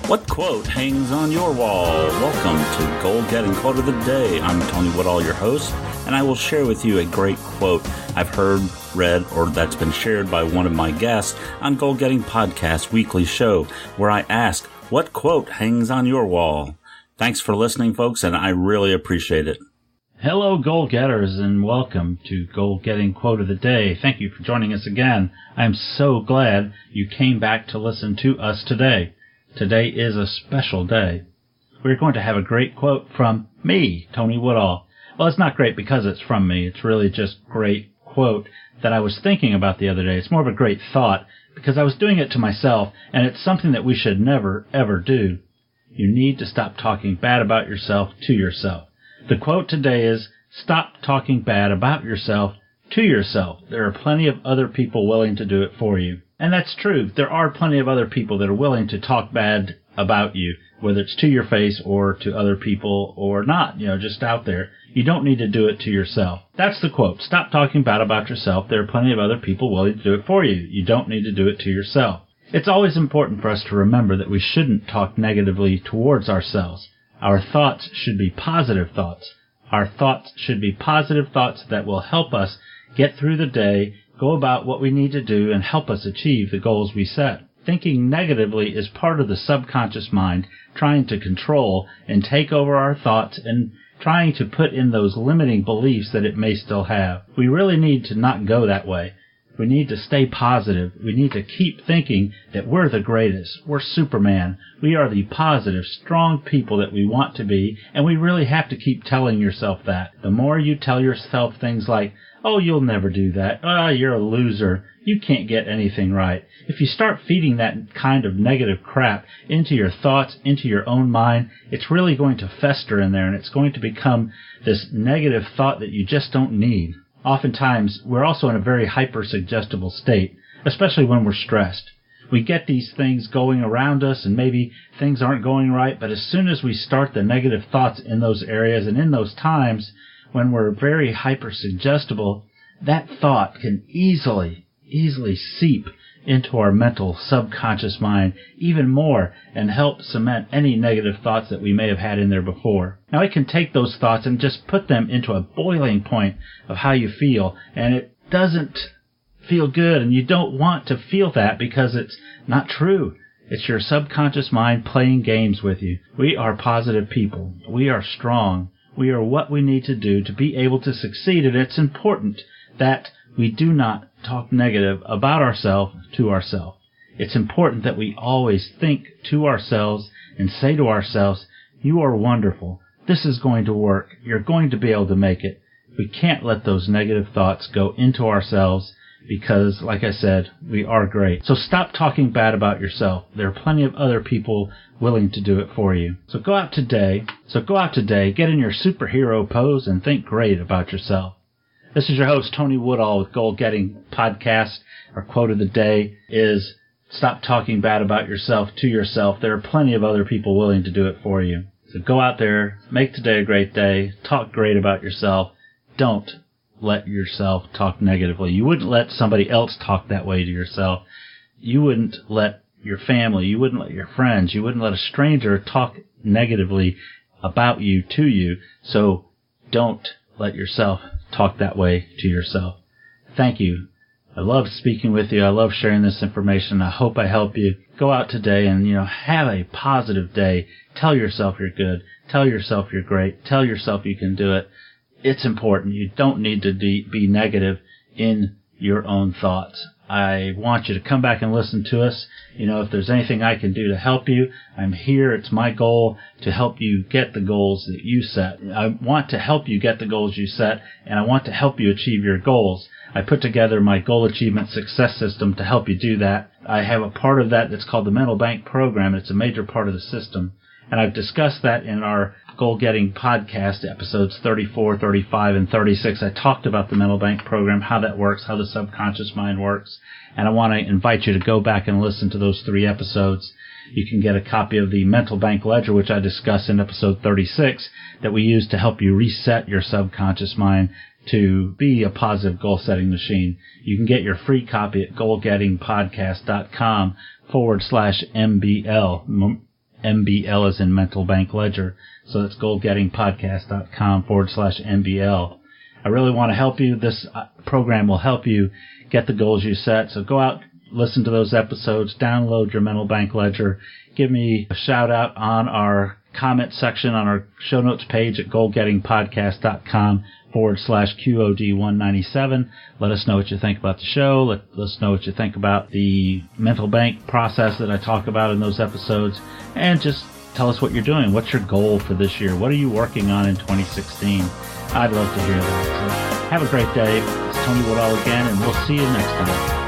What quote hangs on your wall? Welcome to Goal Getting Quote of the Day. I'm Tony Woodall, your host, and I will share with you a great quote I've heard, read, or that's been shared by one of my guests on Goal Getting Podcast weekly show, where I ask, what quote hangs on your wall? Thanks for listening, folks, and I really appreciate it. Hello, goal getters, and welcome to Goal Getting Quote of the Day. Thank you for joining us again. I'm so glad you came back to listen to us today. Today is a special day. We're going to have a great quote from me, Tony Woodall. Well, it's not great because it's from me. It's really just a great quote that I was thinking about the other day. It's more of a great thought because I was doing it to myself, and it's something that we should never, ever do. You need to stop talking bad about yourself to yourself. The quote today is, stop talking bad about yourself to yourself. There are plenty of other people willing to do it for you. And that's true. There are plenty of other people that are willing to talk bad about you, whether it's to your face or to other people or not, just out there. You don't need to do it to yourself. That's the quote. Stop talking bad about yourself. There are plenty of other people willing to do it for you. You don't need to do it to yourself. It's always important for us to remember that we shouldn't talk negatively towards ourselves. Our thoughts should be positive thoughts. Our thoughts should be positive thoughts that will help us get through the day, go about what we need to do, and help us achieve the goals we set. Thinking negatively is part of the subconscious mind trying to control and take over our thoughts and trying to put in those limiting beliefs that it may still have. We really need to not go that way. We need to stay positive. We need to keep thinking that we're the greatest. We're Superman. We are the positive, strong people that we want to be, and we really have to keep telling yourself that. The more you tell yourself things like, oh, you'll never do that. Oh, you're a loser. You can't get anything right. If you start feeding that kind of negative crap into your thoughts, into your own mind, it's really going to fester in there, and it's going to become this negative thought that you just don't need. Oftentimes, we're also in a very hyper-suggestible state, especially when we're stressed. We get these things going around us, and maybe things aren't going right, but as soon as we start the negative thoughts in those areas and in those times when we're very hyper-suggestible, that thought can easily seep into our mental subconscious mind even more and help cement any negative thoughts that we may have had in there before. Now, it can take those thoughts and just put them into a boiling point of how you feel, and it doesn't feel good, and you don't want to feel that because it's not true. It's your subconscious mind playing games with you. We are positive people. We are strong. We are what we need to do to be able to succeed, and it's important that we do not talk negative about ourselves to ourselves. It's important that we always think to ourselves and say to ourselves, you are wonderful. This is going to work. You're going to be able to make it. We can't let those negative thoughts go into ourselves because, like I said, we are great. So stop talking bad about yourself. There are plenty of other people willing to do it for you. So go out today, get in your superhero pose and think great about yourself. This is your host, Tony Woodall, with Goal Getting Podcast. Our quote of the day is, stop talking bad about yourself to yourself. There are plenty of other people willing to do it for you. So go out there, make today a great day, talk great about yourself. Don't let yourself talk negatively. You wouldn't let somebody else talk that way to yourself. You wouldn't let your family, you wouldn't let your friends, you wouldn't let a stranger talk negatively about you to you. So don't let yourself talk that way to yourself. Thank you. I love speaking with you. I love sharing this information. I hope I help you. Go out today and, have a positive day. Tell yourself you're good. Tell yourself you're great. Tell yourself you can do it. It's important. You don't need to be negative in your own thoughts. I want you to come back and listen to us. If there's anything I can do to help you, I'm here. It's my goal to help you get the goals that you set. I want to help you get the goals you set, and I want to help you achieve your goals. I put together my goal achievement success system to help you do that. I have a part of that that's called the Mental Bank program. It's a major part of the system. And I've discussed that in our Goal Getting Podcast episodes 34, 35, and 36. I talked about the Mental Bank program, how that works, how the subconscious mind works. And I want to invite you to go back and listen to those 3 episodes. You can get a copy of the Mental Bank Ledger, which I discuss in episode 36, that we use to help you reset your subconscious mind to be a positive goal-setting machine. You can get your free copy at goalgettingpodcast.com/MBL. MBL as in Mental Bank Ledger. So that's goalgettingpodcast.com/MBL. I really want to help you. This program will help you get the goals you set. So go out, listen to those episodes, download your Mental Bank Ledger. Give me a shout out on our comment section on our show notes page at goalgettingpodcast.com/QOD-197. Let us know what you think about the show. Let us know what you think about the mental bank process that I talk about in those episodes. And just tell us what you're doing. What's your goal for this year? What are you working on in 2016? I'd love to hear that. So have a great day. It's Tony Woodall again, and we'll see you next time.